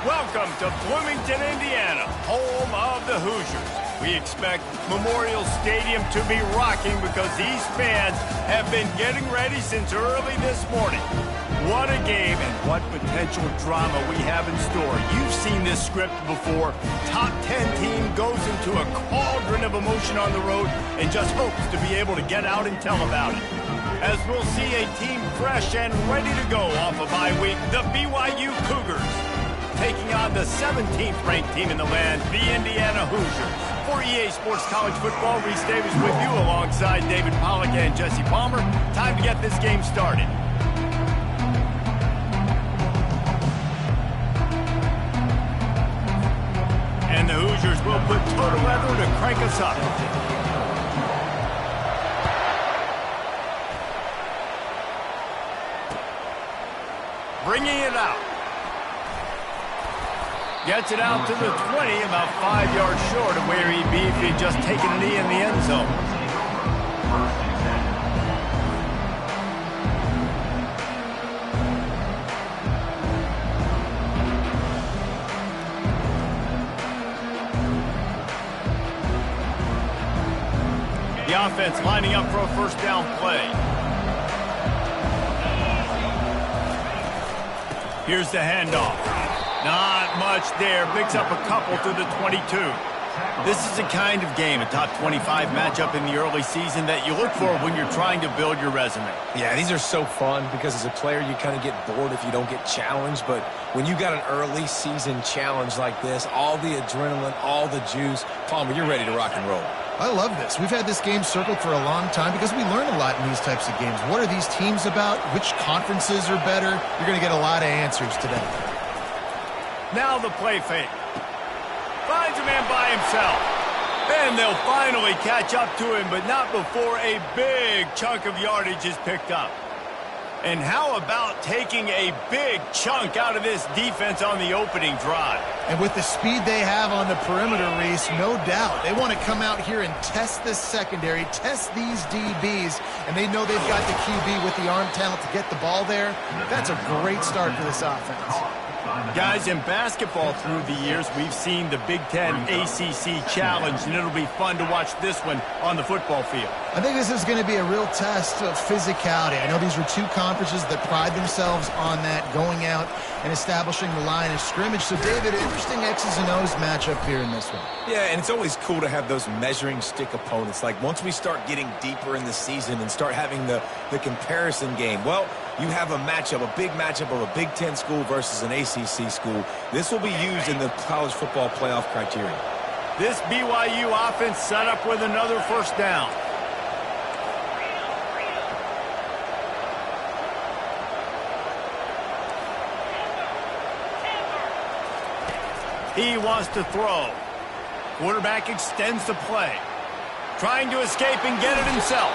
Welcome to Bloomington, Indiana, home of the Hoosiers. We expect Memorial Stadium to be rocking because these fans have been getting ready since early this morning. What a game and what potential drama we have in store. You've seen this script before. Top 10 team goes into a cauldron of emotion on the road and just hopes to be able to get out and tell about it. As we'll see a team fresh and ready to go off a bye week, the BYU Cougars taking on the 17th ranked team in the land, the Indiana Hoosiers. For EA Sports College Football, Reese Davis with you alongside David Pollack and Jesse Palmer. Time to get this game started. And the Hoosiers will put total weather to crank us up. Bringing it out. Gets it out to the 20, about 5 yards short of where he'd be if he'd just taken a knee in the end zone. The offense lining up for a first down play. Here's the handoff. Not much there. Picks up a couple to the 22. This is the kind of game, a top 25 matchup in the early season, that you look for when you're trying to build your resume. Yeah, these are so fun because as a player, you kind of get bored if you don't get challenged. But when you got an early season challenge like this, all the adrenaline, all the juice, Palmer, you're ready to rock and roll. I love this. We've had this game circled for a long time because we learn a lot in these types of games. What are these teams about? Which conferences are better? You're going to get a lot of answers today. Now the play fake. Finds a man by himself. And they'll finally catch up to him, but not before a big chunk of yardage is picked up. And how about taking a big chunk out of this defense on the opening drive? And with the speed they have on the perimeter, Reese, no doubt. They want to come out here and test this secondary, test these DBs, and they know they've got the QB with the arm talent to get the ball there. That's a great start for this offense. Guys, in basketball through the years, we've seen the Big Ten ACC Challenge, and it'll be fun to watch this one on the football field. I think this is going to be a real test of physicality. I know these were two conferences that pride themselves on that, going out and establishing the line of scrimmage. So, David, interesting X's and O's matchup here in this one. Yeah, and it's always cool to have those measuring stick opponents. Like, once we start getting deeper in the season and start having the comparison game, well, you have a matchup, a big matchup of a Big Ten school versus an ACC school. This will be used in the college football playoff criteria. This BYU offense set up with another first down. He wants to throw. Quarterback extends the play. Trying to escape and get it himself.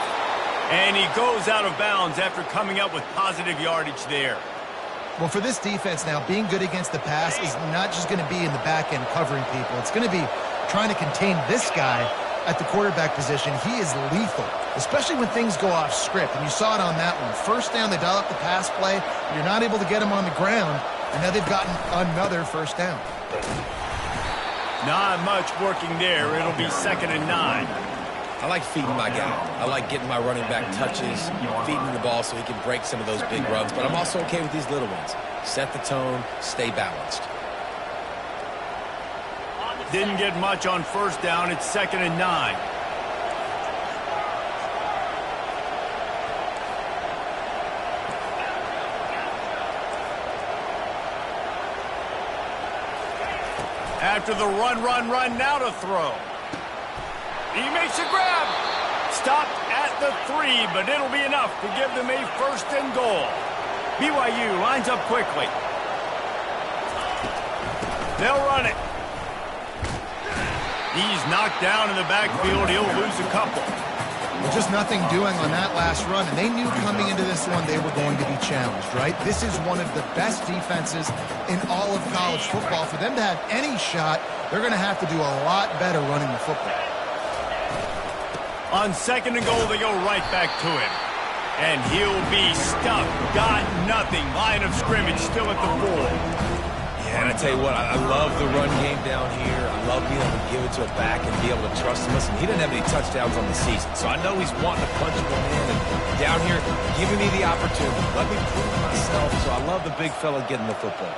And he goes out of bounds after coming up with positive yardage there. Well, for this defense now, being good against the pass is not just going to be in the back end covering people. It's going to be trying to contain this guy at the quarterback position. He is lethal, especially when things go off script. And you saw it on that one. First down, they dial up the pass play. You're not able to get him on the ground. And now they've gotten another first down. Not much working there. It'll be 2nd and 9. I like feeding my guy. I like getting my running back touches, feeding the ball so he can break some of those big runs. But I'm also okay with these little ones. Set the tone, stay balanced. Didn't get much on first down. It's 2nd and 9. After the run, now to throw. He makes a grab. Stopped at the 3, but it'll be enough to give them a 1st and goal. BYU lines up quickly. They'll run it. He's knocked down in the backfield. He'll lose a couple. Well, just nothing doing on that last run, and they knew coming into this one they were going to be challenged, right? This is one of the best defenses in all of college football. For them to have any shot, they're going to have to do a lot better running the football. On 2nd and goal, they go right back to him. And he'll be stuck. Got nothing. Line of scrimmage still at the 4. And I tell you what, I love the run game down here. I love being able to give it to a back and be able to trust him. Listen, he didn't have any touchdowns on the season, so I know he's wanting to punch one in. And down here, giving me the opportunity. Let me prove myself. So I love the big fella getting the football.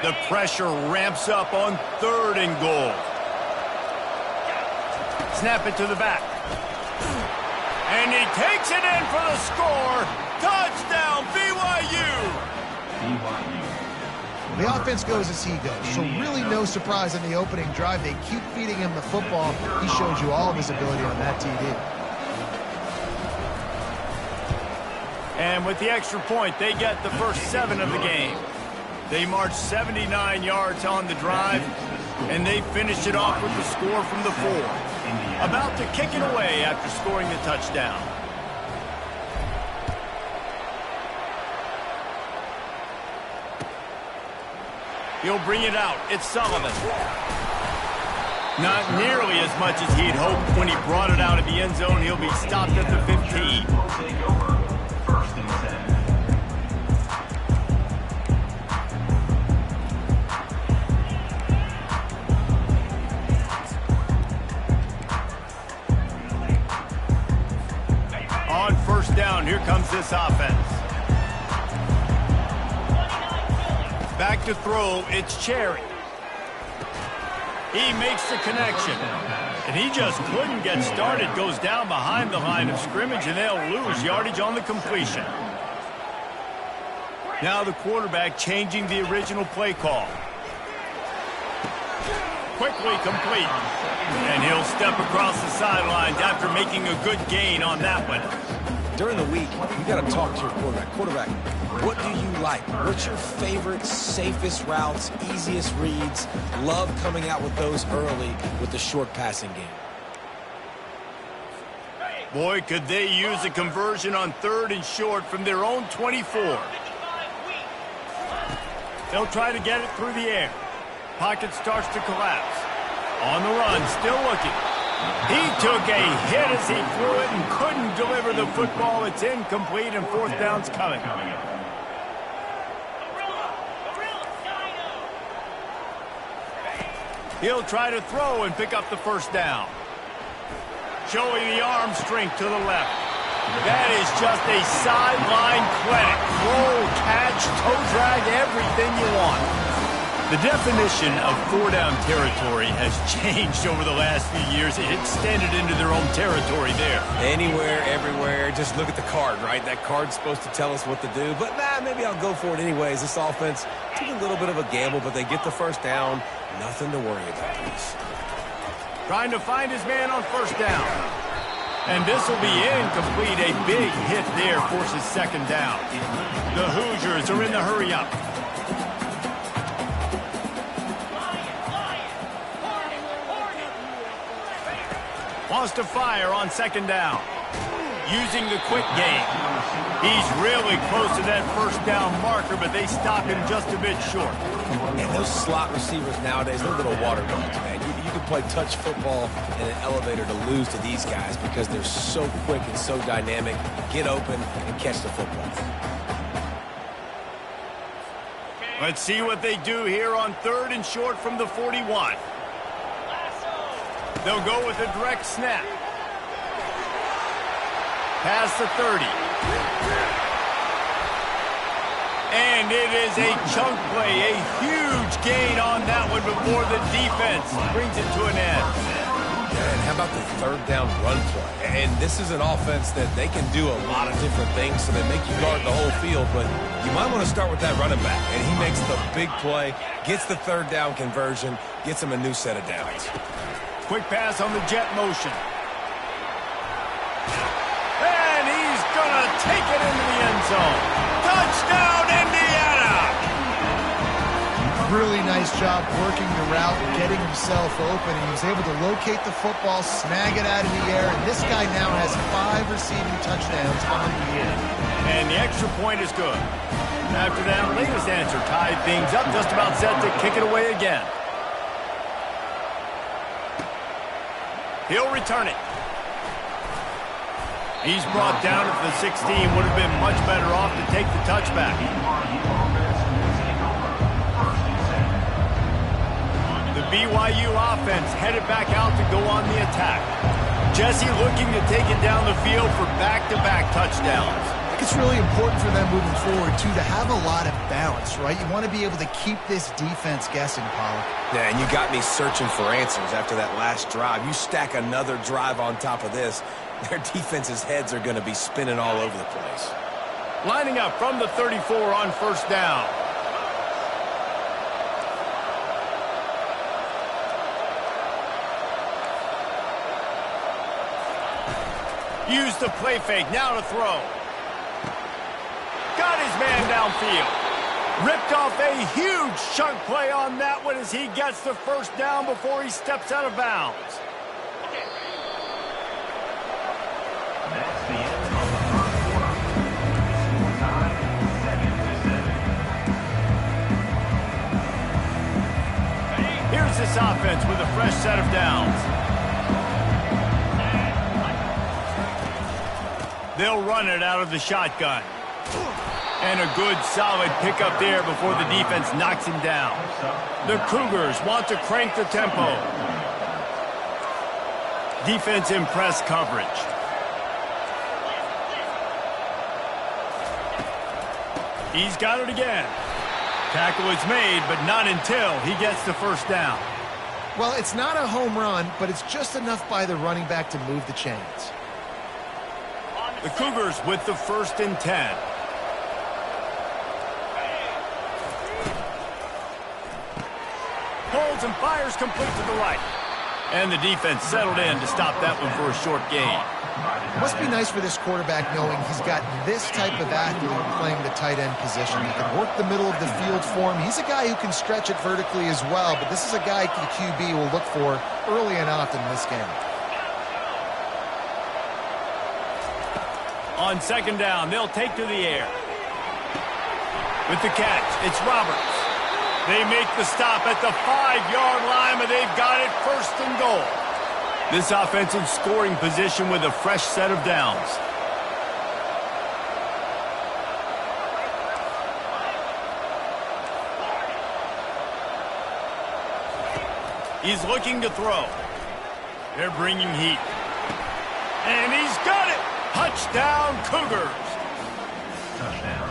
The pressure ramps up on 3rd and goal. Snap it to the back. And he takes it in for the score. Touchdown, BYU! The offense goes as he goes, so really no surprise in the opening drive. They keep feeding him the football. He showed you all of his ability on that TD. And with the extra point, they get the first 7 of the game. They marched 79 yards on the drive, and they finished it off with the score from the 4. About to kick it away after scoring the touchdown. He'll bring it out. It's Sullivan. Not nearly as much as he'd hoped when he brought it out of the end zone. He'll be stopped at the 15. On first down, here comes this offense. Back to throw, it's Cherry. He makes the connection. And he just couldn't get started. Goes down behind the line of scrimmage, and they'll lose yardage on the completion. Now the quarterback changing the original play call. Quickly complete. And he'll step across the sidelines after making a good gain on that one. During the week, you got to talk to your quarterback. Quarterback, what do you like? What's your favorite, safest routes, easiest reads? Love coming out with those early with the short passing game. Boy, could they use a conversion on 3rd and short from their own 24. They'll try to get it through the air. Pocket starts to collapse. On the run, still looking. He took a hit as he threw it and couldn't deliver the football. It's incomplete, and 4th down's coming. He'll try to throw and pick up the first down. Showing the arm strength to the left. That is just a sideline clinic. Throw, catch, toe drag, everything you want. The definition of 4-down territory has changed over the last few years. It extended into their own territory there. Anywhere, everywhere. Just look at the card, right? That card's supposed to tell us what to do. But, maybe I'll go for it anyways. This offense took a little bit of a gamble, but they get the first down. Nothing to worry about, please. Trying to find his man on first down. And this will be incomplete. A big hit there forces 2nd down. The Hoosiers are in the hurry-up. Wants to fire on 2nd down. Using the quick game. He's really close to that first down marker, but they stop him just a bit short. And those slot receivers nowadays, they're little water dogs, man. You can play touch football in an elevator to lose to these guys because they're so quick and so dynamic. Get open and catch the football. Let's see what they do here on 3rd and short from the 41. They'll go with a direct snap. Past the 30. And it is a chunk play, a huge gain on that one before the defense brings it to an end. And how about the 3rd down run play? And this is an offense that they can do a lot of different things, so they make you guard the whole field, but you might want to start with that running back. And he makes the big play, gets the 3rd down conversion, gets him a new set of downs. Quick pass on the jet motion. And he's going to take it into the end zone. Touchdown, Indiana! Really nice job working the route, getting himself open. He was able to locate the football, snag it out of the air, and this guy now has 5 receiving touchdowns on the year. And the extra point is good. After that latest answer tied things up, just about set to kick it away again. He'll return it. He's brought down at the 16. Would have been much better off to take the touchback. The BYU offense headed back out to go on the attack. Jesse looking to take it down the field for back-to-back touchdowns. I think it's really important for them moving forward, too, to have a lot of balance, right? You want to be able to keep this defense guessing, Pollock. Yeah, and you got me searching for answers after that last drive. You stack another drive on top of this, their defense's heads are going to be spinning all over the place. Lining up from the 34 on first down. Use the play fake, now to throw. Got his man downfield. Ripped off a huge chunk play on that one as he gets the first down before he steps out of bounds. Here's this offense with a fresh set of downs. They'll run it out of the shotgun. And a good, solid pickup there before the defense knocks him down. The Cougars want to crank the tempo. Defense in press coverage. He's got it again. Tackle is made, but not until he gets the first down. Well, it's not a home run, but it's just enough by the running back to move the chains. The Cougars with the 1st and 10. Holds and fires complete to the right. And the defense settled in to stop that one for a short gain. It must be nice for this quarterback knowing he's got this type of athlete playing the tight end position. He can work the middle of the field for him. He's a guy who can stretch it vertically as well, but this is a guy the QB will look for early and often in this game. On second down, they'll take to the air. With the catch, it's Roberts. They make the stop at the 5-yard line, but they've got it 1st and goal. This offense in scoring position with a fresh set of downs. He's looking to throw. They're bringing heat. And he's got it! Touchdown, Cougars!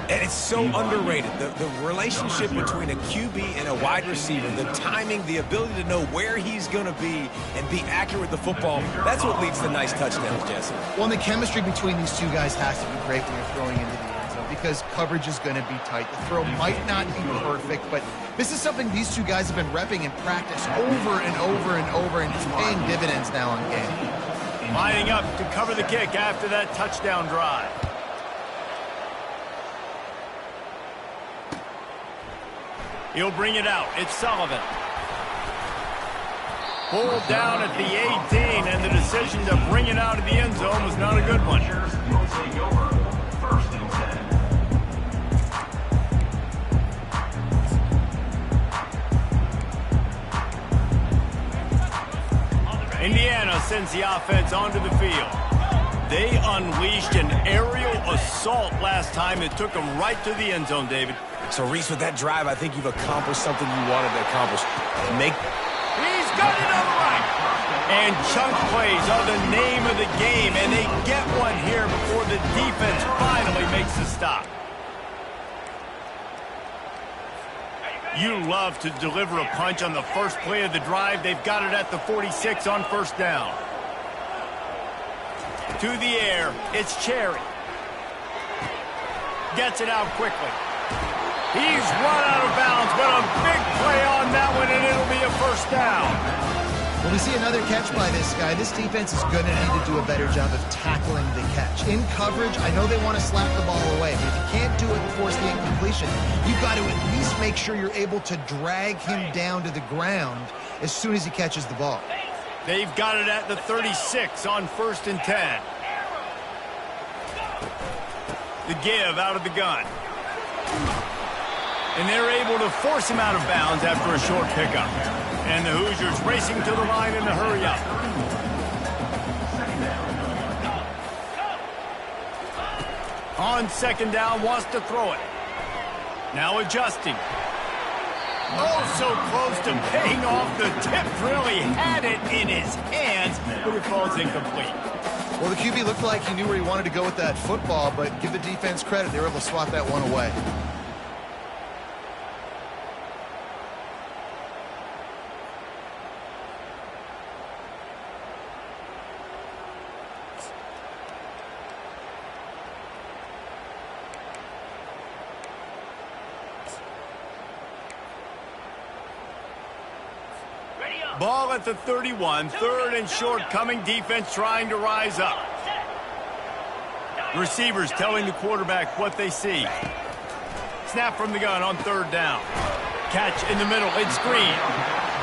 And it's so underrated. The relationship between a QB and a wide receiver, the timing, the ability to know where he's going to be and be accurate with the football, that's what leads to nice touchdowns, Jesse. Well, and the chemistry between these two guys has to be great when you're throwing into the end zone because coverage is going to be tight. The throw might not be perfect, but this is something these two guys have been repping in practice over and over and over, and it's paying dividends now in game. Lining up to cover the kick after that touchdown drive. He'll bring it out. It's Sullivan. Pulled down at the 18, and the decision to bring it out of the end zone was not a good one. Indiana sends the offense onto the field. They unleashed an aerial assault last time. It took them right to the end zone, David. So, Reese, with that drive, I think you've accomplished something you wanted to accomplish. He's got it on the right. And chunk plays are the name of the game, and they get one here before the defense finally makes the stop. You love to deliver a punch on the first play of the drive. They've got it at the 46 on first down. To the air, it's Cherry. Gets it out quickly. He's run out of bounds, but a big play on that one, and it'll be a first down. When we see another catch by this guy, this defense is going to need to do a better job of tackling the catch. In coverage, I know they want to slap the ball away, but if you can't do it and force the incompletion, you've got to at least make sure you're able to drag him down to the ground as soon as he catches the ball. They've got it at the 36 on 1st and 10. The give out of the gun. And they're able to force him out of bounds after a short pickup. And the Hoosiers racing to the line in the hurry up. On second down, wants to throw it. Now adjusting. Oh, so close to paying off. The tip really had it in his hands, but it falls incomplete. Well, the QB looked like he knew where he wanted to go with that football, but give the defense credit. They were able to swat that one away. Ball at the 31, third and short coming, defense trying to rise up. Receivers telling the quarterback what they see. Snap from the gun on third down. Catch in the middle, it's Green.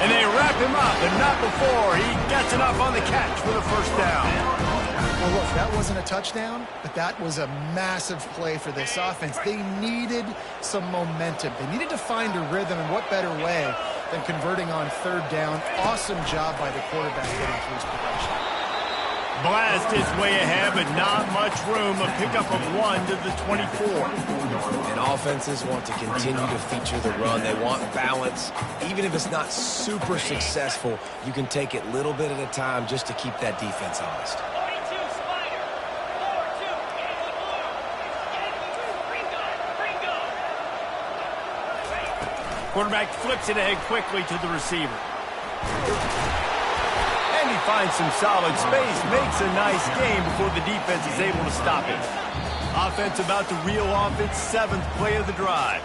And they wrap him up, and not before he gets enough on the catch for the first down. Well, look, that wasn't a touchdown, but that was a massive play for this offense. They needed some momentum. They needed to find a rhythm, and what better way than converting on third down. Awesome job by the quarterback getting through his progression. Blast his way ahead, but not much room. A pickup of 1 to the 24. And offenses want to continue to feature the run. They want balance. Even if it's not super successful, you can take it little bit at a time just to keep that defense honest. Quarterback flips it ahead quickly to the receiver. And he finds some solid space, makes a nice game before the defense is able to stop it. Offense about to reel off its 7th play of the drive.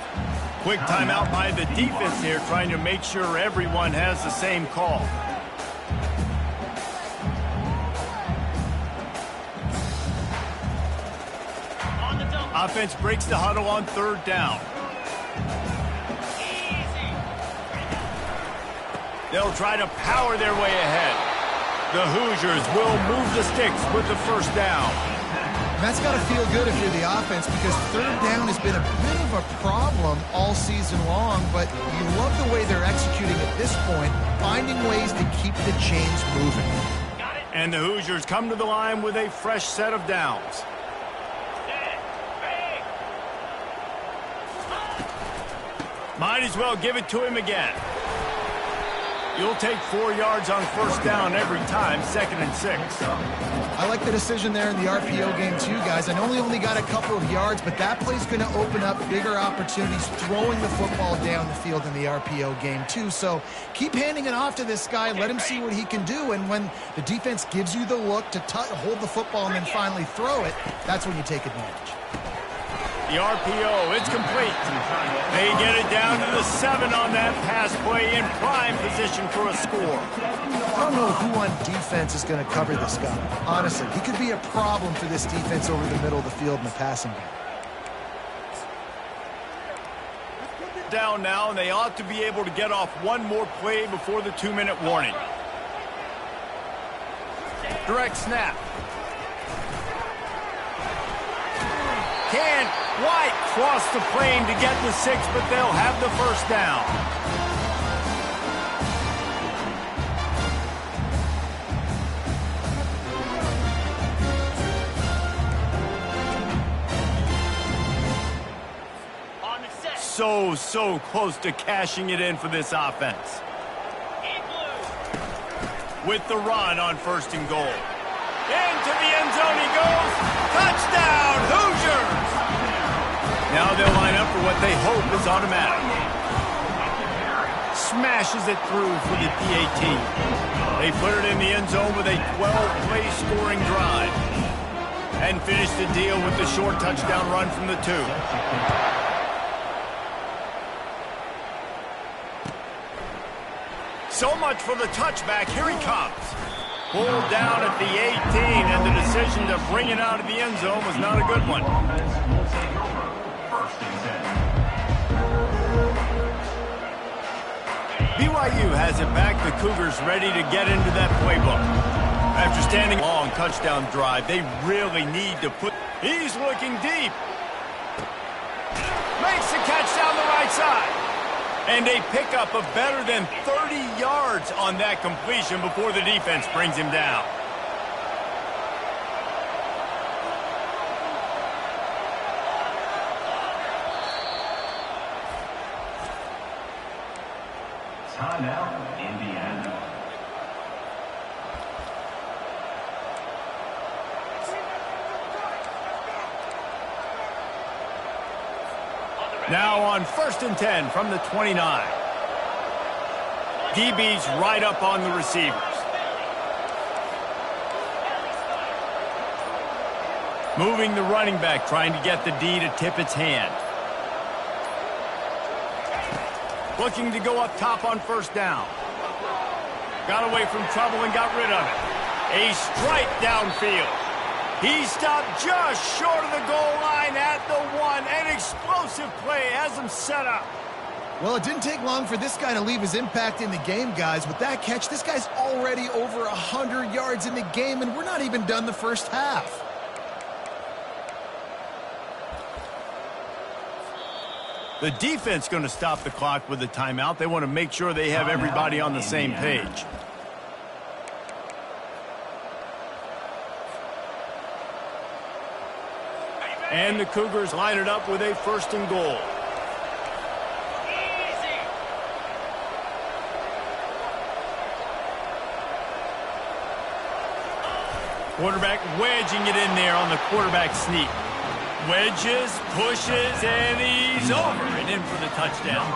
Quick timeout by the defense here, trying to make sure everyone has the same call. Offense breaks the huddle on third down. They'll try to power their way ahead. The Hoosiers will move the sticks with the first down. And that's got to feel good if you're the offense, because third down has been a bit of a problem all season long, but you love the way they're executing at this point, finding ways to keep the chains moving. And the Hoosiers come to the line with a fresh set of downs. Might as well give it to him again. You'll take 4 yards on first down every time, 2nd and 6. I like the decision there in the RPO game too, guys. I know he only got a couple of yards, but that play's going to open up bigger opportunities throwing the football down the field in the RPO game too. So keep handing it off to this guy. Let him see what he can do. And when the defense gives you the look to hold the football and then finally throw it, that's when you take advantage. The RPO, it's complete. They get it down to the 7 on that pass play, in prime position for a score. I don't know who on defense is going to cover this guy. Honestly, he could be a problem for this defense over the middle of the field in the passing game. Down now, and they ought to be able to get off one more play before the 2-minute warning. Direct snap. Can White cross the plane to get the 6, but they'll have the first down. So close to cashing it in for this offense. With the run on 1st and goal. Into the end zone he goes. Touchdown, Hoosiers! Now they'll line up for what they hope is automatic. Smashes it through for the PAT. They put it in the end zone with a 12-play scoring drive. And finish the deal with the short touchdown run from the 2. So much for the touchback. Here he comes. Pulled down at the 18, and the decision to bring it out of the end zone was not a good one. BYU has it back. The Cougars ready to get into that playbook. After standing long touchdown drive, they really need to put... He's looking deep. Makes the catch down the right side. And a pickup of better than 30 yards on that completion before the defense brings him down. Timeout, Indiana. Now on 1st and 10 from the 29. DB's right up on the receivers. Moving the running back, trying to get the D to tip its hand. Looking to go up top on 1st down. Got away from trouble and got rid of it. A strike downfield. He stopped just short of the goal line at the 1. An explosive play has him set up. Well, it didn't take long for this guy to leave his impact in the game, guys. With that catch, this guy's already over 100 yards in the game, and we're not even done the first half. The defense going to stop the clock with a timeout. They want to make sure they have everybody on the same page. And the Cougars line it up with a 1st and goal. Quarterback wedging it in there on the quarterback sneak. Wedges, pushes, and he's over and in for the touchdown.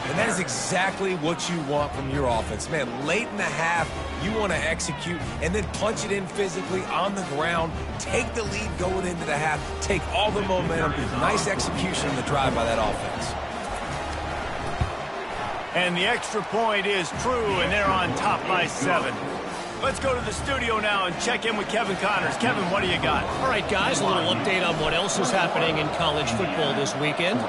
And that is exactly what you want from your offense. Man, late in the half, you want to execute and then punch it in physically on the ground. Take the lead going into the half. Take all the momentum. Nice execution on the drive by that offense. And the extra point is true, and they're on top by 7. Let's go to the studio now and check in with Kevin Connors. Kevin, what do you got? All right, guys, a little update on what else is happening in college football this weekend.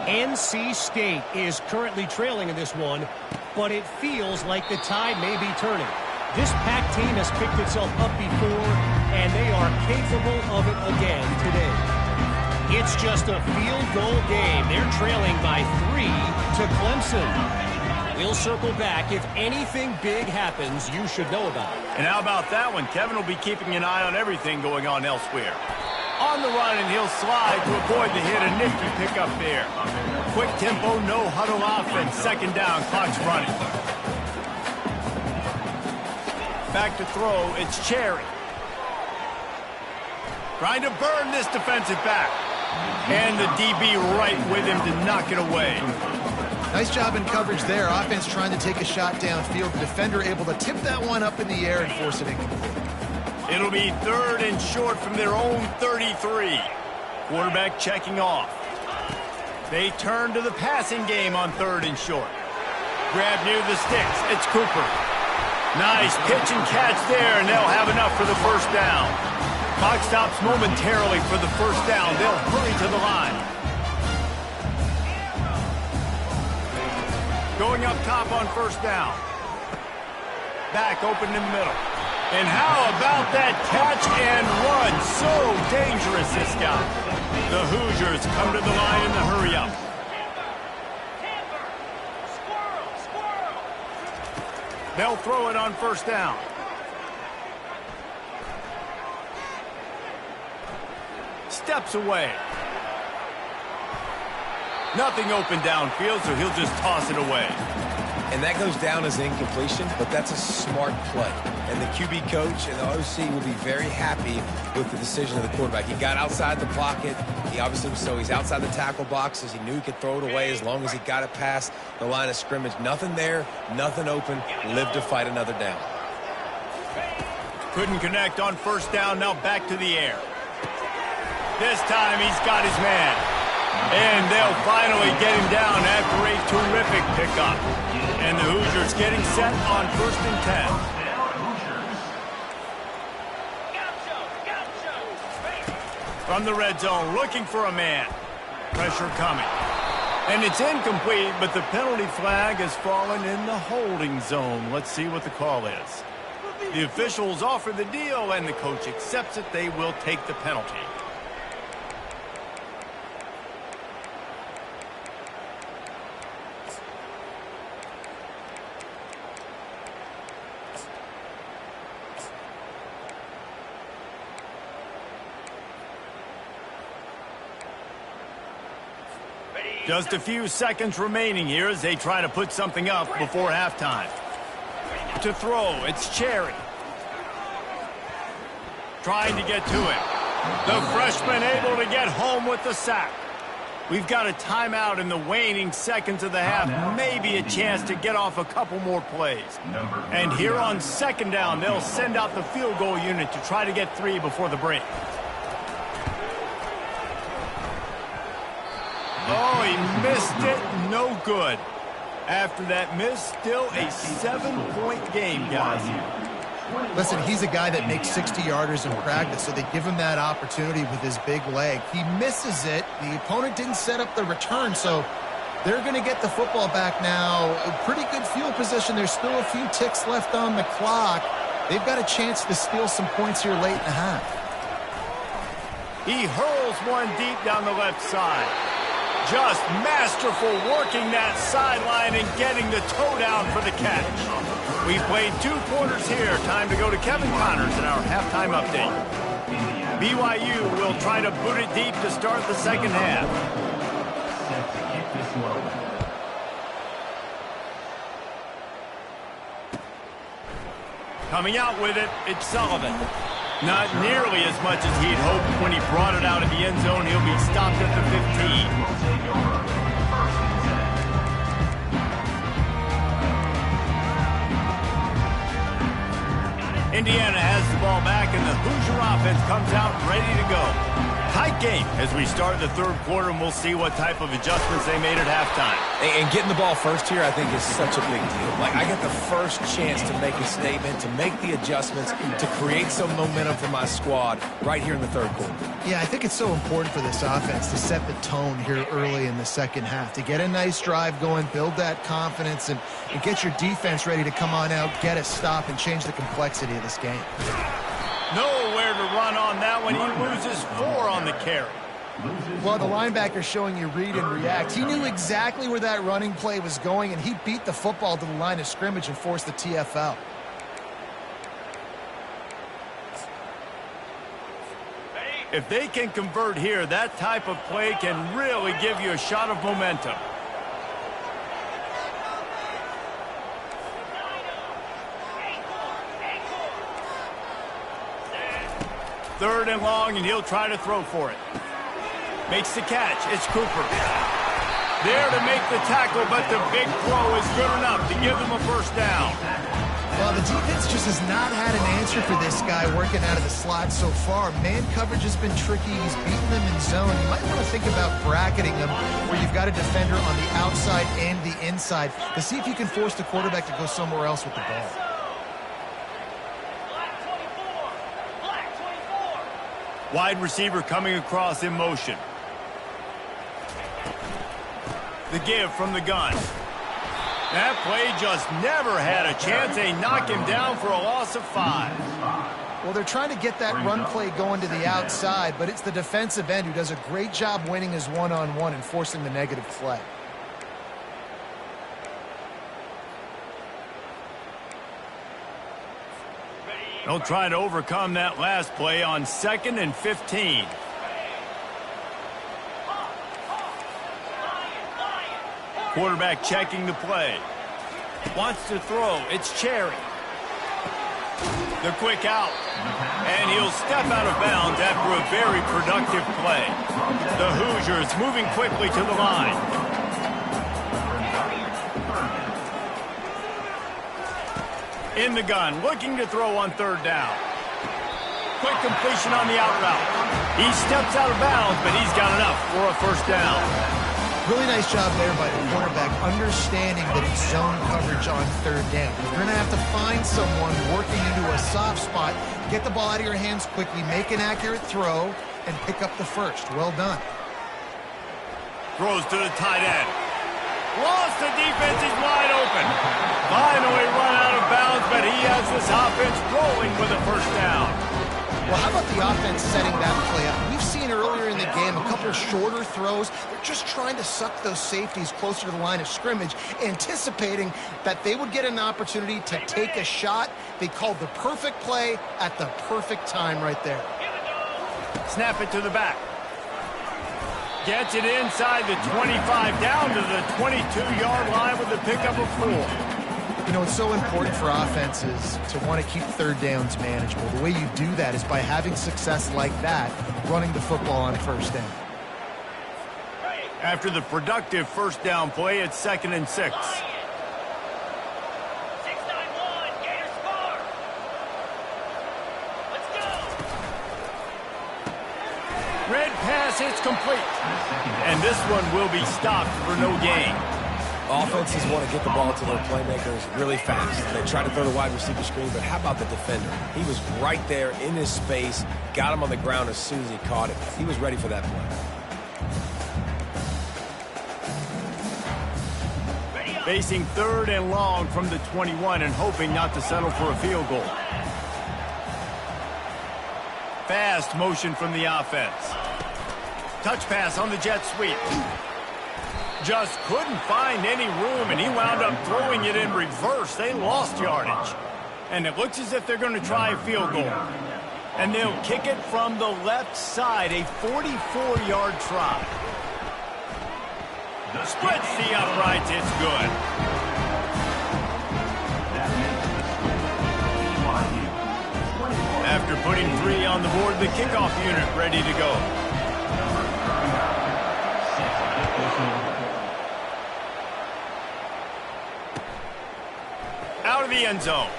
NC State is currently trailing in this one, but it feels like the tide may be turning. This Pac team has picked itself up before, and they are capable of it again today. It's just a field goal game. They're trailing by 3 to Clemson. We'll circle back. If anything big happens, you should know about it. And how about that one? Kevin will be keeping an eye on everything going on elsewhere. On the run, and he'll slide to avoid the hit. A nifty pickup there. Quick tempo, no huddle offense. 2nd down, clock's running. Back to throw, it's Cherry. Trying to burn this defensive back. And the DB right with him to knock it away. Nice job in coverage there. Offense trying to take a shot downfield. The defender able to tip that one up in the air and force it incomplete. It'll be 3rd and short from their own 33. Quarterback checking off. They turn to the passing game on 3rd and short. Grab near the sticks. It's Cooper. Nice pitch and catch there, and they'll have enough for the 1st down. Clock stops momentarily for the 1st down. They'll hurry to the line. Going up top on 1st down. Back open in the middle. And how about that catch and run? So dangerous, this guy. The Hoosiers come to the line in the hurry up. They'll throw it on 1st down. Steps away. Nothing open downfield, so he'll just toss it away. And that goes down as an incompletion, but that's a smart play. And the QB coach and the OC will be very happy with the decision of the quarterback. He got outside the pocket. He obviously was he's outside the tackle boxes. He knew he could throw it away as long as he got it past the line of scrimmage. Nothing there, nothing open. Live to fight another down. Couldn't connect on 1st down. Now back to the air. This time he's got his man. And they'll finally get him down after a terrific pickup. And the Hoosiers getting set on 1st and 10. From the red zone, looking for a man. Pressure coming. And it's incomplete, but the penalty flag has fallen in the holding zone. Let's see what the call is. The officials offer the deal, and the coach accepts it. They will take the penalty. Just a few seconds remaining here as they try to put something up before halftime. To throw, it's Cherry. Trying to get to it. The freshman able to get home with the sack. We've got a timeout in the waning seconds of the half. Maybe a chance to get off a couple more plays. And here on second down, they'll send out the field goal unit to try to get 3 before the break. Oh, he missed it. No good. After that miss, still a 7-point game, guys. Listen, he's a guy that makes 60-yarders in practice, so they give him that opportunity with his big leg. He misses it. The opponent didn't set up the return, so they're going to get the football back now. A pretty good field position. There's still a few ticks left on the clock. They've got a chance to steal some points here late in the half. He hurls one deep down the left side. Just masterful working that sideline and getting the toe down for the catch. We've played 2 quarters here. Time to go to Kevin Connors in our halftime update. BYU will try to boot it deep to start the second half. Coming out with it, it's Sullivan. Not nearly as much as he'd hoped when he brought it out of the end zone. He'll be stopped at the 15. Indiana has the ball back, and the Hoosier offense comes out ready to go. Tight game as we start the third quarter, and we'll see what type of adjustments they made at halftime. And getting the ball first here, I think, is such a big deal. Like, I get the first chance to make a statement, to make the adjustments, to create some momentum for my squad right here in the third quarter. Yeah, I think it's so important for this offense to set the tone here early in the second half, to get a nice drive going, build that confidence, and get your defense ready to come on out, get a stop, and change the complexity of this game. Nowhere to run on that one. He loses 4 on the carry. Well, the linebacker showing you read and react. He knew exactly where that running play was going, and he beat the football to the line of scrimmage and forced the TFL. If they can convert here, that type of play can really give you a shot of momentum. Third and long, and he'll try to throw for it. Makes the catch. It's Cooper. There to make the tackle, but the big throw is good enough to give them a first down. Well, the defense just has not had an answer for this guy working out of the slot so far. Man coverage has been tricky. He's beaten them in zone. You might want to think about bracketing them where you've got a defender on the outside and the inside to see if you can force the quarterback to go somewhere else with the ball. Wide receiver coming across in motion. The give from the gun. That play just never had a chance. They knock him down for a loss of 5. Well, they're trying to get that run play going to the outside, but it's the defensive end who does a great job winning his one-on-one and forcing the negative play. They'll try to overcome that last play on 2nd and 15. Quarterback checking the play. Wants to throw. It's Cherry. The quick out. And he'll step out of bounds after a very productive play. The Hoosiers moving quickly to the line. In the gun, looking to throw on 3rd down. Quick completion on the out route. He steps out of bounds, but he's got enough for a first down. Really nice job there by the quarterback, understanding that it's zone coverage on 3rd down. You're going to have to find someone working into a soft spot, get the ball out of your hands quickly, make an accurate throw, and pick up the first. Well done. Throws to the tight end. Lost the defense, he's wide open. Finally run out of bounds, but he has this offense rolling with a first down. Well, how about the offense setting that play up? We've seen earlier in the game a couple shorter throws. They're just trying to suck those safeties closer to the line of scrimmage, anticipating that they would get an opportunity to take a shot. They called the perfect play at the perfect time right there. Snap it to the back. Gets it inside the 25, down to the 22-yard line with the pickup of 4. You know, it's so important for offenses to want to keep third downs manageable. The way you do that is by having success like that, running the football on first down. After the productive first down play, it's 2nd and 6. Red pass, it's complete. And this one will be stopped for no gain. Offenses want to get the ball to their playmakers really fast. They try to throw the wide receiver screen, but how about the defender? He was right there in his space, got him on the ground as soon as he caught it. He was ready for that play. Facing 3rd and long from the 21 and hoping not to settle for a field goal. Fast motion from the offense. Touch pass on the jet sweep. Just couldn't find any room, and he wound up throwing it in reverse. They lost yardage. And it looks as if they're going to try a field goal. And they'll kick it from the left side, a 44-yard try. Splits the uprights, it's good. After putting 3 on the board, the kickoff unit ready to go. Out of the end zone.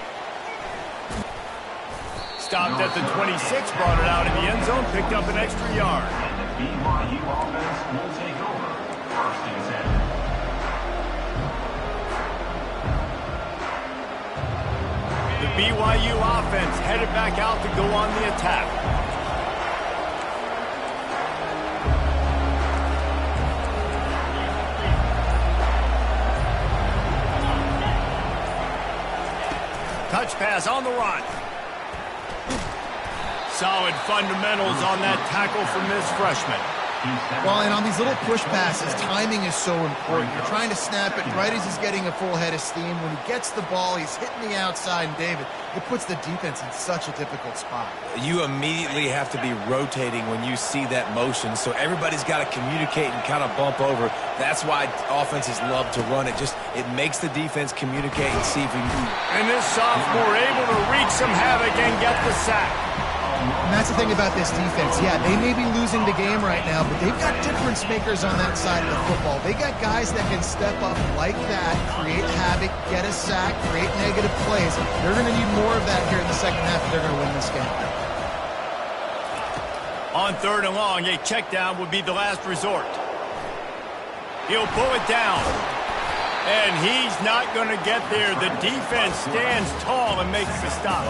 Stopped at the 26, brought it out of the end zone, picked up an extra yard. And the BYU offense will take over. 1st and 10. The BYU offense headed back out to go on the attack. Touch pass on the run. Solid fundamentals on that tackle from this freshman. Well, and on these little push passes, timing is so important. You're trying to snap it right as he's getting a full head of steam. When he gets the ball, he's hitting the outside, and David, it puts the defense in such a difficult spot. You immediately have to be rotating when you see that motion, so everybody's got to communicate and kind of bump over. That's why offenses love to run it. It makes the defense communicate and see if he can. And this sophomore able to wreak some havoc and get the sack. And that's the thing about this defense. Yeah, they may be losing the game right now, but they've got difference makers on that side of the football. They got guys that can step up like that, create havoc, get a sack, create negative plays. They're going to need more of that here in the second half if they're going to win this game. On 3rd and long, a check down would be the last resort. He'll pull it down. And he's not going to get there. The defense stands tall and makes the stop.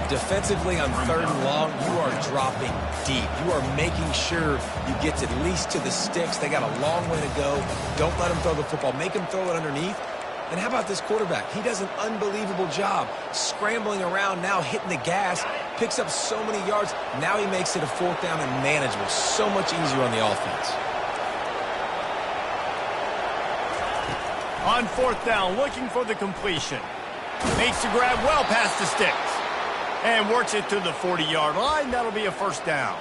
Defensively on 3rd and long, you are dropping deep. You are making sure you get at least to the sticks. They got a long way to go. Don't let them throw the football. Make them throw it underneath. And how about this quarterback? He does an unbelievable job scrambling around, now hitting the gas, picks up so many yards. Now he makes it a 4th down and manageable. So much easier on the offense. On 4th down, looking for the completion. Makes the grab well past the sticks. And works it to the 40-yard line. That'll be a 1st down.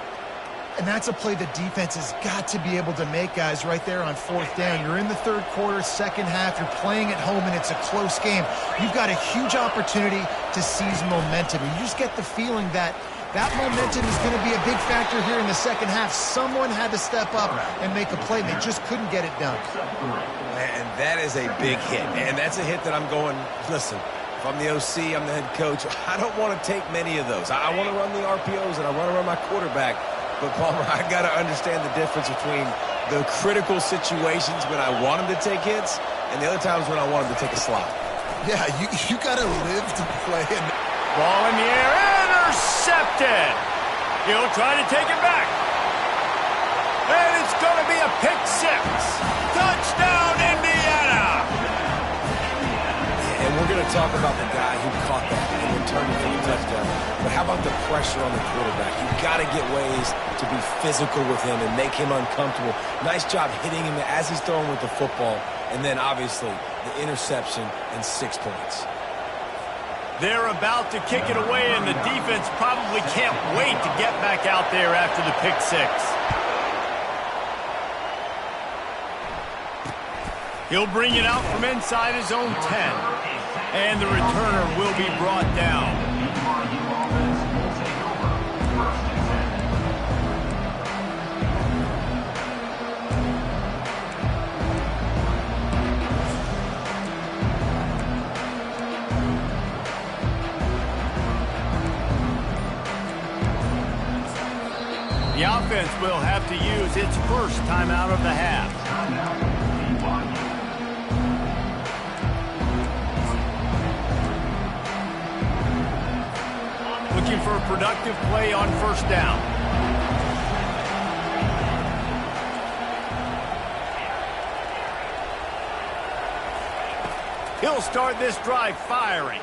And that's a play the defense has got to be able to make, guys, right there on 4th down. You're in the 3rd quarter, second half. You're playing at home, and it's a close game. You've got a huge opportunity to seize momentum. And you just get the feeling that that momentum is going to be a big factor here in the second half. Someone had to step up and make a play. They just couldn't get it done. And that is a big hit. And that's a hit that I'm going, listen, if I'm the OC, I'm the head coach, I don't want to take many of those. I want to run the RPOs, and I want to run my quarterback. But, Palmer, I got to understand the difference between the critical situations when I want him to take hits and the other times when I want him to take a slot. Yeah, you got to live to play. Ball in the air, intercepted. He'll try to take it back. And it's going to be a pick 6. Touchdown, Indiana. And we're going to talk about the guy who caught that and returned it for the touchdown. But how about the pressure on the quarterback? You've got to get ways to be physical with him and make him uncomfortable. Nice job hitting him as he's throwing with the football. And then, obviously, the interception and 6 points. They're about to kick it away, and the defense probably can't wait to get back out there after the pick 6. He'll bring it out from inside his own 10. And the returner will be brought down. The offense will have to use its first timeout of the half. Looking for a productive play on first down. He'll start this drive firing.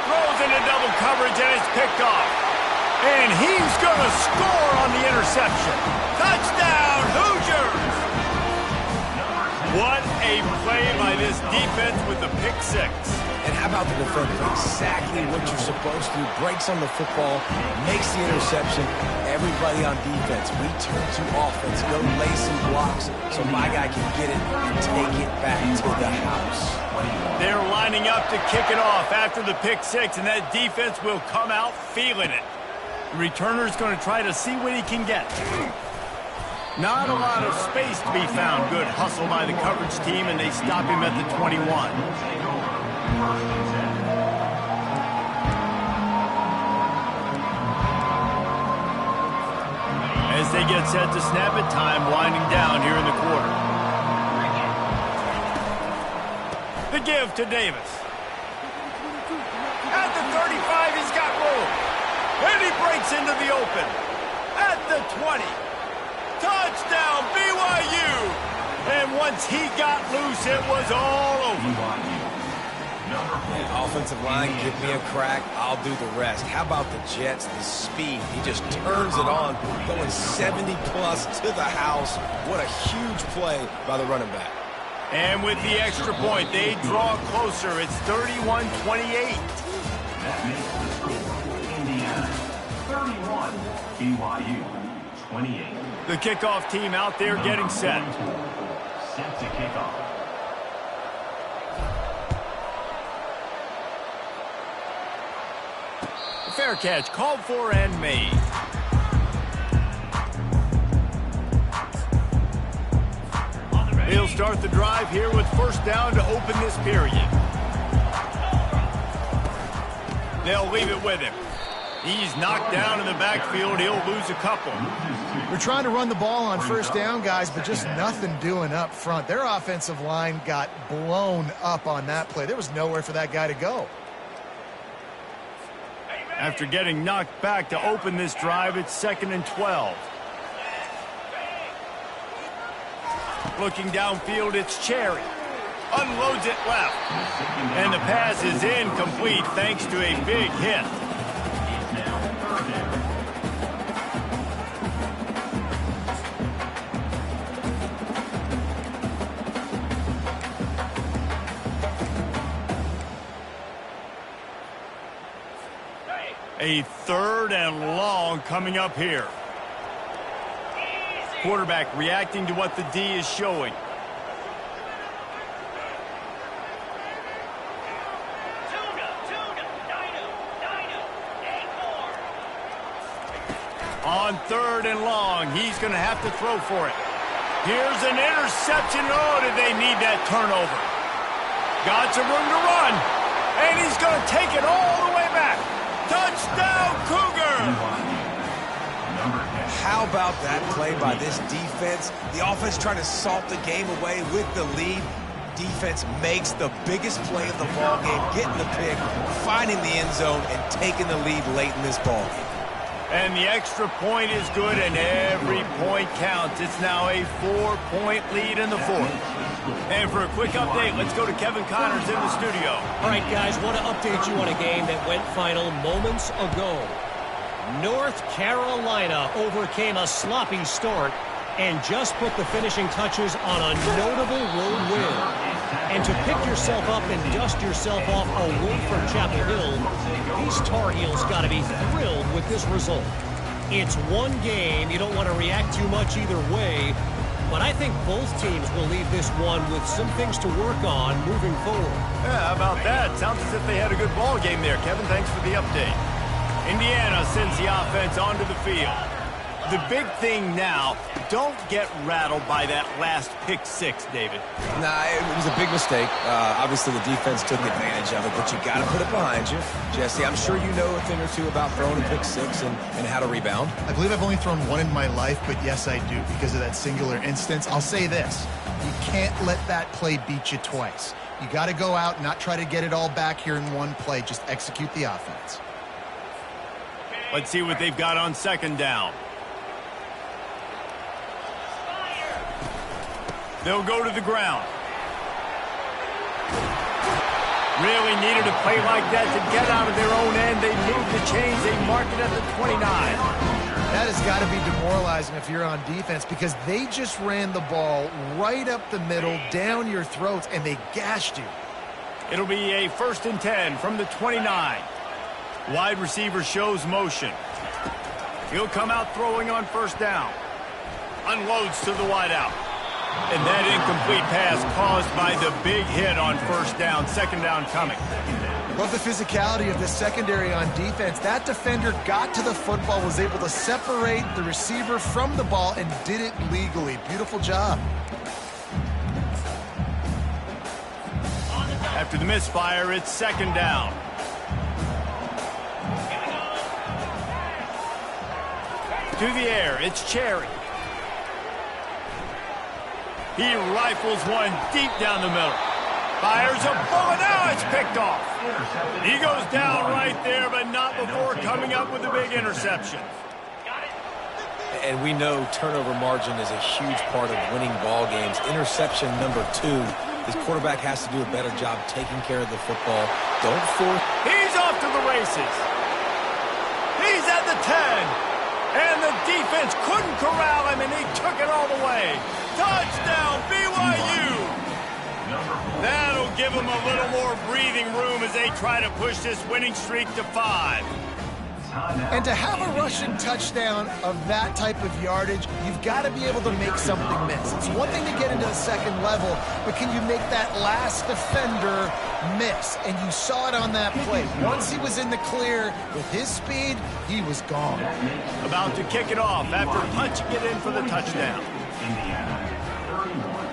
Throws into double coverage and it's picked off. And he's going to score on the interception. Touchdown, Hoosiers! What a play by this defense with the pick six. And how about the defender? Exactly what you're supposed to do. Breaks on the football, makes the interception. Everybody on defense, we turn to offense. Go lay some blocks so my guy can get it and take it back to the house. They're lining up to kick it off after the pick six, and that defense will come out feeling it. The returner's going to try to see what he can get. Not a lot of space to be found. Good hustle by the coverage team, and they stop him at the 21. As they get set to snap it, time winding down here in the quarter. The give to Davis. At the 35, he's got room. And he breaks into the open. At the 20. Touchdown, BYU! And once he got loose, it was all over. Offensive line, give me a crack, I'll do the rest. How about the Jets, the speed? He just turns it on, going 70-plus to the house. What a huge play by the running back. And with the extra point, they draw closer. It's 31-28. That makes the score Indiana 31, BYU 28. The kickoff team out there getting set. Set to kick off. Fair catch called for and made. He'll start the drive here with first down to open this period. They'll leave it with him. He's knocked down in the backfield. He'll lose a couple. We're trying to run the ball on first down, guys, but just nothing doing up front. Their offensive line got blown up on that play. There was nowhere for that guy to go. After getting knocked back to open this drive, it's 2nd and 12. Looking downfield, it's Cherry. Unloads it left. And the pass is incomplete thanks to a big hit. A 3rd and long coming up here. Quarterback reacting to what the D is showing. On 3rd and long, he's going to have to throw for it. Here's an interception. Oh, did they need that turnover? Got some room to run. And he's going to take it all the way back. Touchdown, Cougar! How about that play by this defense? The offense trying to salt the game away with the lead. Defense makes the biggest play of the ball game, getting the pick, finding the end zone, and taking the lead late in this ball game. And the extra point is good, and every point counts. It's now a 4-point lead in the 4th. And for a quick update, let's go to Kevin Connors in the studio. All right, guys, want to update you on a game that went final moments ago. North Carolina overcame a sloppy start and just put the finishing touches on a notable road win. And to pick yourself up and dust yourself off away from Chapel Hill, these Tar Heels got to be thrilled with this result. It's one game. You don't want to react too much either way. but I think both teams will leave this one with some things to work on moving forward. Yeah, how about that? Sounds as if they had a good ball game there. Kevin, thanks for the update. Indiana sends the offense onto the field. The big thing now, don't get rattled by that last pick six, David. Nah, it was a big mistake. Obviously, the defense took advantage of it, but you got to put it behind you. Jesse, I'm sure you know a thing or two about throwing a pick six and how to rebound. I believe I've only thrown one in my life, but yes, I do, because of that singular instance. I'll say this. You can't let that play beat you twice. You got to go out and not try to get it all back here in one play. Just execute the offense. Let's see what they've got on second down. They'll go to the ground. Really needed a play like that to get out of their own end. They moved the chains. They marked it at the 29. That has got to be demoralizing if you're on defense, because they just ran the ball right up the middle, down your throats, and they gashed you. It'll be a 1st and 10 from the 29. Wide receiver shows motion. He'll come out throwing on 1st down. Unloads to the wideout. And that incomplete pass caused by the big hit on 1st down. 2nd down coming. Love the physicality of the secondary on defense. That defender got to the football, was able to separate the receiver from the ball, and did it legally. Beautiful job. After the misfire, it's 2nd down. To the air, it's Cherry. He rifles one deep down the middle. Fires a bullet. Now it's picked off. He goes down right there, but not before coming up with a big interception. And we know turnover margin is a huge part of winning ball games. Interception number 2. This quarterback has to do a better job taking care of the football. Don't force. He's off to the races. He's at the 10. And the defense couldn't corral him, and he took it all the way. Touchdown, BYU! That'll give them a little more breathing room as they try to push this winning streak to 5. And to have a rushing touchdown of that type of yardage, you've got to be able to make something miss. It's one thing to get into the second level, but can you make that last defender miss? And you saw it on that play. Once he was in the clear with his speed, he was gone. About to kick it off after punching it in for the touchdown. Indiana, 31.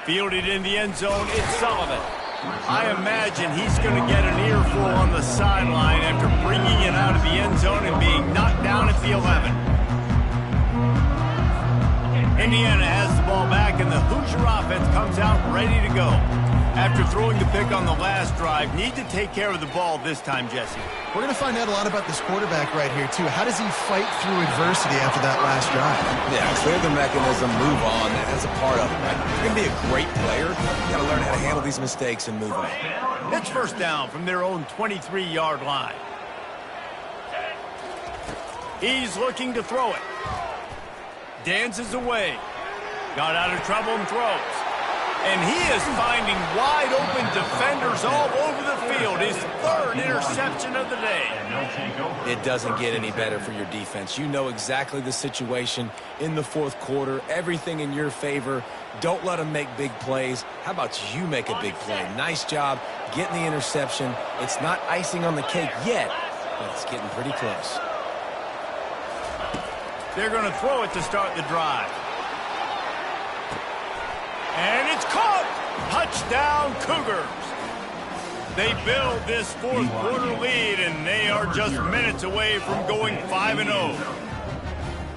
Fielded in the end zone, it's Sullivan. I imagine he's going to get an earful on the sideline after bringing it out of the end zone and being knocked down at the 11. Indiana has the ball back, and the Hoosier offense comes out ready to go. After throwing the pick on the last drive, need to take care of the ball this time, Jesse. We're going to find out a lot about this quarterback right here, too. How does he fight through adversity after that last drive? Yeah, clear the mechanism, move on. That's a part of it, right? If you're going to be a great player, you got to learn how to handle these mistakes and move on. It's 1st down from their own 23-yard line. He's looking to throw it. Dances away. Got out of trouble and throws. And he is finding wide-open defenders all over the field. His 3rd interception of the day. It doesn't get any better for your defense. You know exactly the situation in the 4th quarter. Everything in your favor. Don't let them make big plays. How about you make a big play? Nice job getting the interception. It's not icing on the cake yet, but it's getting pretty close. They're going to throw it to start the drive. And it's caught! Touchdown, Cougars! They build this 4th quarter lead, and they are just minutes away from going 5-0.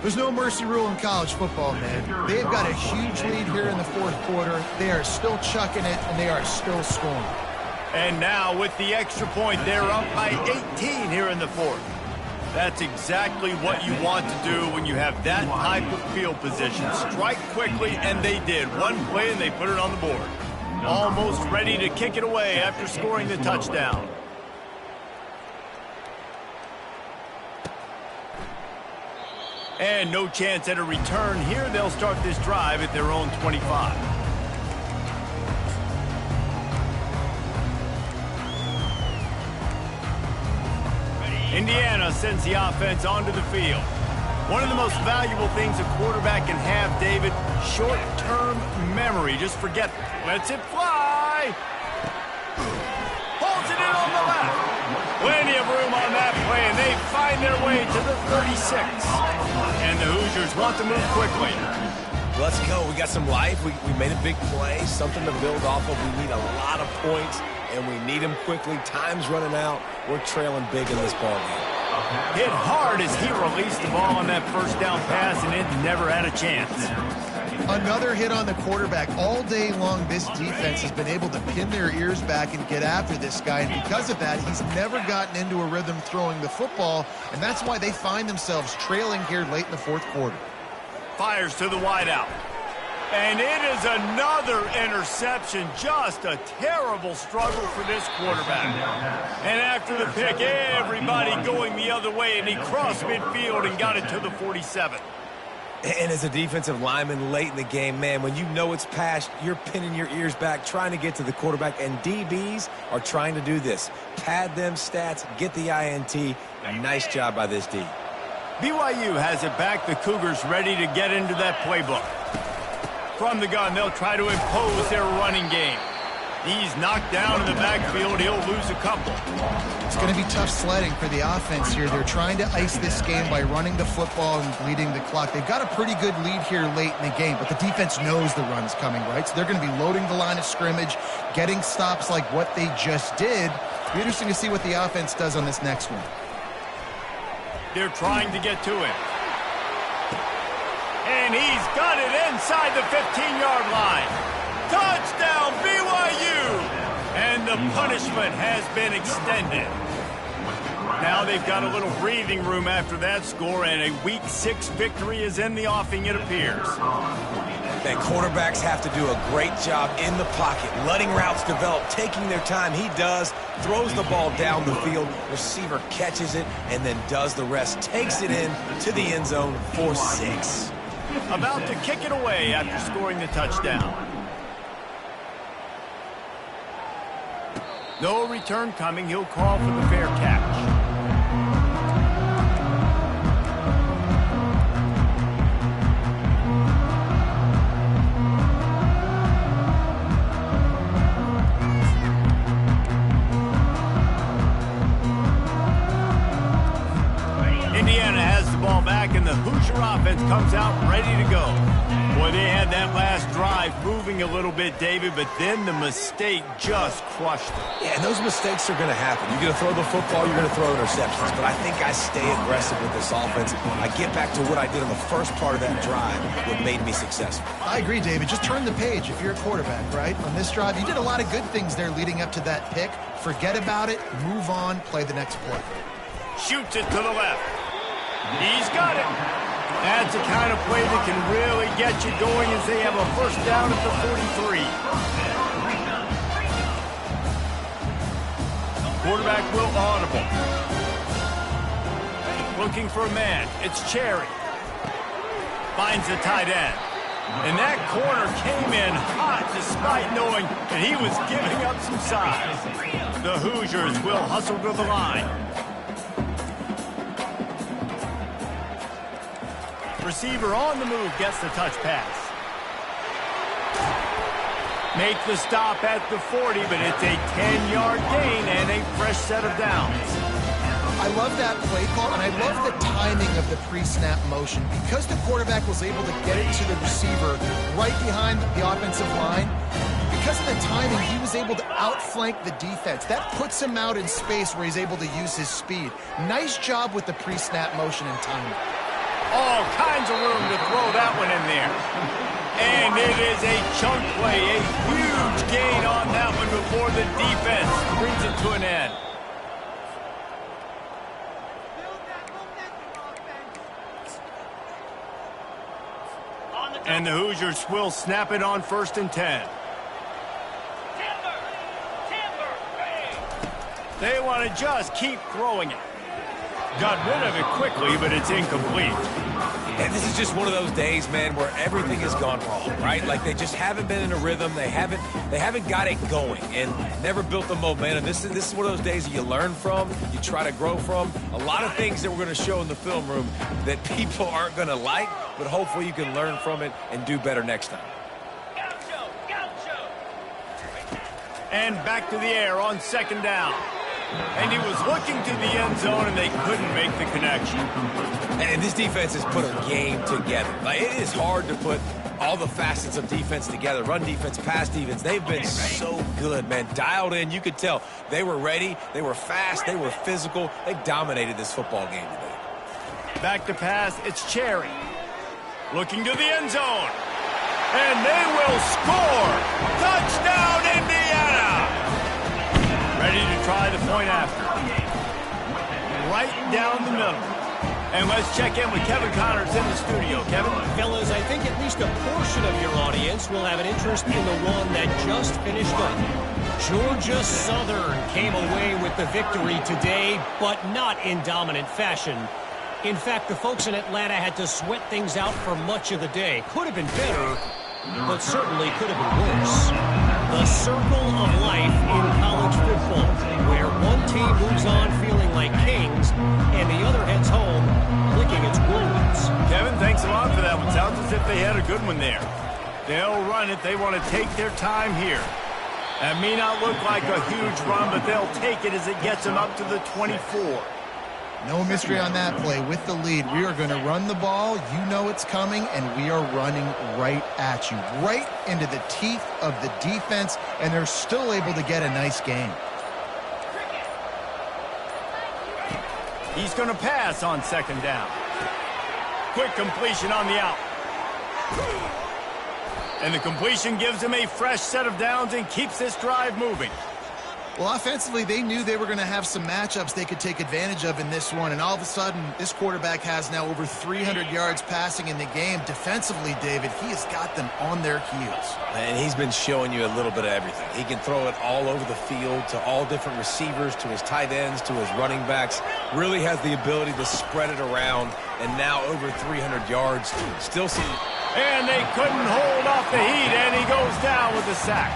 There's no mercy rule in college football, man. They've got a huge lead here in the 4th quarter. They are still chucking it, and they are still scoring. And now, with the extra point, they're up by 18 here in the 4th. That's exactly what you want to do when you have that type of field position. Strike quickly, and they did. One play, and they put it on the board. Almost ready to kick it away after scoring the touchdown. And no chance at a return here. They'll start this drive at their own 25. Indiana sends the offense onto the field. One of the most valuable things a quarterback can have, David, short-term memory. Just forget, lets it fly. Holds it in on the left. Plenty of room on that play, and they find their way to the 36. And the Hoosiers want to move quickly. Let's go. We got some life. We made a big play, something to build off of. We need a lot of points, and we need them quickly. Time's running out. We're trailing big in this ballgame. Hit hard as he released the ball on that first down pass, and it never had a chance. Another hit on the quarterback. All day long, this defense has been able to pin their ears back and get after this guy, and because of that, he's never gotten into a rhythm throwing the football, and that's why they find themselves trailing here late in the fourth quarter. Fires to the wideout. And it is another interception. Just a terrible struggle for this quarterback. And after the pick, everybody going the other way, and he crossed midfield and got it to the 47. And as a defensive lineman late in the game, man, when you know it's past, you're pinning your ears back, trying to get to the quarterback, and DBs are trying to do this. Pad them stats, get the INT. Nice job by this D. BYU has it back. The Cougars ready to get into that playbook. From the gun, they'll try to impose their running game. He's knocked down in the backfield. He'll lose a couple. It's going to be tough sledding for the offense here. They're trying to ice this game by running the football and bleeding the clock. They've got a pretty good lead here late in the game, but the defense knows the run's coming, right? So they're going to be loading the line of scrimmage, getting stops like what they just did. It'll be interesting to see what the offense does on this next one. They're trying to get to him. And he's got it inside the 15-yard line. Touchdown, BYU! And the punishment has been extended. Now they've got a little breathing room after that score, and a Week 6 victory is in the offing, it appears. And quarterbacks have to do a great job in the pocket, letting routes develop, taking their time. He does, throws the ball down the field, receiver catches it, and then does the rest, takes it in to the end zone for 6. About to kick it away after scoring the touchdown. No return coming. He'll call for the fair catch. Indiana has the ball back, and the Hoosier offense comes out ready to go. Boy, they had that last drive moving a little bit, David, but then the mistake just crushed them. Yeah, and those mistakes are going to happen. You're going to throw the football, you're going to throw interceptions, but I think I stay aggressive with this offense. I get back to what I did on the first part of that drive, what made me successful. I agree, David. Just turn the page if you're a quarterback, right? On this drive, you did a lot of good things there leading up to that pick. Forget about it, move on, play the next play. Shoots it to the left. He's got it. That's the kind of play that can really get you going as they have a first down at the 43. Quarterback will audible. Looking for a man. It's Cherry. Finds the tight end. And that corner came in hot despite knowing that he was giving up some size. The Hoosiers will hustle to the line. Receiver on the move gets the touch pass. Make the stop at the 40, but it's a 10-yard gain and a fresh set of downs. I love that play call, and I love the timing of the pre-snap motion. Because the quarterback was able to get it to the receiver right behind the offensive line, because of the timing, he was able to outflank the defense. That puts him out in space where he's able to use his speed. Nice job with the pre-snap motion and timing. All kinds of room to throw that one in there. And it is a chunk play, a huge gain on that one before the defense brings it to an end. And the Hoosiers will snap it on 1st and 10. They want to just keep throwing it. Got rid of it quickly, but it's incomplete. And this is just one of those days, man, where everything has gone wrong, right? Like they just haven't been in a rhythm. They haven't got it going and never built the momentum. This is one of those days that you learn from, you try to grow from. A lot of things that we're going to show in the film room that people aren't going to like, but hopefully you can learn from it and do better next time. And back to the air on second down. And he was looking to the end zone, and they couldn't make the connection. And this defense has put a game together. Like, it is hard to put all the facets of defense together. Run defense, pass defense. They've been so good, man. Dialed in. You could tell they were ready. They were fast. They were physical. They dominated this football game today. Back to pass. It's Cherry. Looking to the end zone. And they will score. Touchdown, Indiana. Ready to try the point after. Right down the middle. And let's check in with Kevin Connors in the studio. Kevin? Fellas, I think at least a portion of your audience will have an interest in the one that just finished up. Georgia Southern came away with the victory today, but not in dominant fashion. In fact, the folks in Atlanta had to sweat things out for much of the day. Could have been better, but certainly could have been worse. The circle of life in college football, where one team moves on feeling like kings and the other heads home licking its wounds. Kevin, thanks a lot for that one. Sounds as if they had a good one there. They'll run it. They want to take their time here. That may not look like a huge run, but they'll take it as it gets them up to the 24. No mystery on that play. With the lead, we are going to run the ball. You know it's coming, and we are running right at you, right into the teeth of the defense, and they're still able to get a nice gain. He's going to pass on second down. Quick completion on the out. And the completion gives him a fresh set of downs and keeps this drive moving. Well, offensively, they knew they were going to have some matchups they could take advantage of in this one, and all of a sudden, this quarterback has now over 300 yards passing in the game. Defensively, David, he has got them on their heels. And he's been showing you a little bit of everything. He can throw it all over the field to all different receivers, to his tight ends, to his running backs. Really has the ability to spread it around, and now over 300 yards. Still see. And they couldn't hold off the heat, and he goes down with a sack.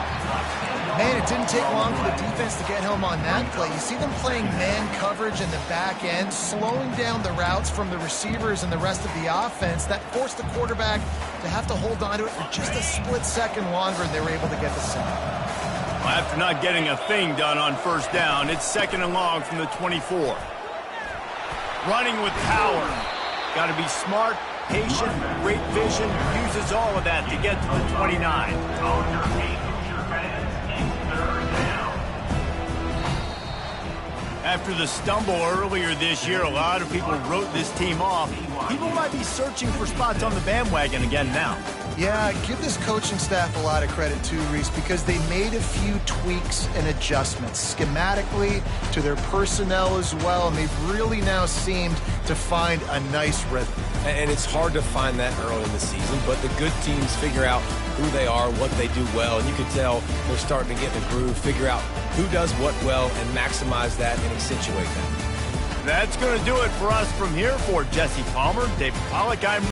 Man, it didn't take long for the defense to get home on that play. You see them playing man coverage in the back end, slowing down the routes from the receivers and the rest of the offense. That forced the quarterback to have to hold on to it for just a split second longer, and they were able to get the sack. Well, after not getting a thing done on first down, it's second and long from the 24. Running with power. Got to be smart, patient, great vision, uses all of that to get to the 29. After the stumble earlier this year, a lot of people wrote this team off. People might be searching for spots on the bandwagon again now. Yeah, give this coaching staff a lot of credit too, Reese, because they made a few tweaks and adjustments schematically to their personnel as well, and they've really now seemed to find a nice rhythm. And it's hard to find that early in the season, but the good teams figure out who they are, what they do well, and you can tell they're starting to get in the groove, figure out who does what well, and maximize that and accentuate that. That's going to do it for us from here. For Jesse Palmer, David Pollack, I'm